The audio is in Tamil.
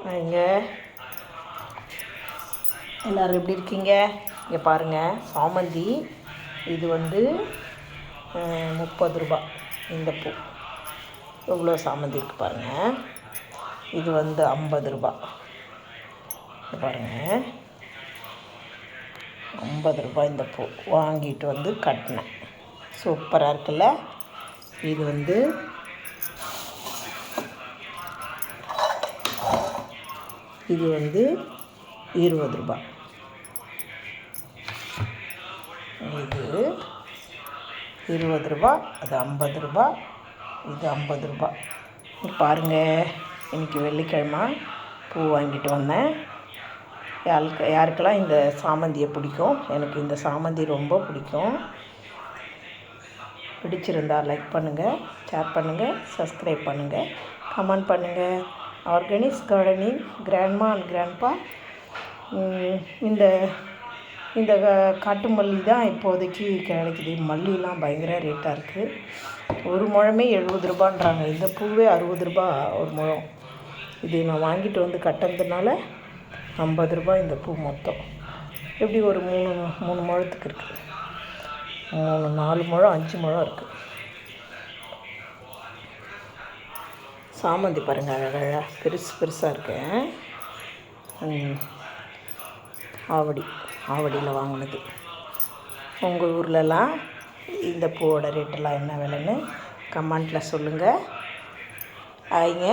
இங்கே எல்லோரும் எப்படி இருக்கீங்க? இங்கே பாருங்கள், சாமந்தி. இது வந்து 30 ரூபா இந்த பூ. எவ்வளோ சாமந்தி இருக்குது பாருங்கள். இது வந்து 50 ரூபா. பாருங்கள், 50 ரூபா இந்த பூ. வாங்கிட்டு வந்து கட்டினேன். சூப்பராக இருக்குல்ல? இது வந்து இது வந்து 20 ரூபா. இது 20 ரூபா, அது 50 ரூபா, இது 50 ரூபா. பாருங்கள், இன்றைக்கி வெள்ளிக்கிழமை பூ வாங்கிட்டு வந்தேன். யாருக்கெல்லாம் இந்த சாமந்தியை பிடிக்கும்? எனக்கு இந்த சாமந்தி ரொம்ப பிடிக்கும். பிடிச்சிருந்தால் லைக் பண்ணுங்கள், ஷேர் பண்ணுங்கள், சப்ஸ்கிரைப் பண்ணுங்கள், கமெண்ட் பண்ணுங்கள். Organic gardening grandma and grandpa. இந்த காட்டு மல்லி தான் இப்போதைக்கு கிடைக்குது. மல்லிலாம் பயங்கர ரேட்டாக இருக்குது. ஒரு முழமே 70 ரூபான்றாங்க. இந்த பூவே 60 ரூபா ஒரு முழம். இது நான் வாங்கிட்டு வந்து கட்டுறதுனால 50 ரூபா இந்த பூ மொத்தம். எப்படி ஒரு 3 முழத்துக்கு இருக்குது. 4 முழம் 5 முழம் இருக்குது. சாமந்தி பாருங்கள், அழகழகாக பெருசாக இருக்கேன். ஆவடியில் வாங்கினது. உங்கள் ஊர்லலாம் இந்த பூவோட ரேட்டெல்லாம் என்ன விலைன்னு கமெண்ட்டில் சொல்லுங்கள். ஆயிங்க.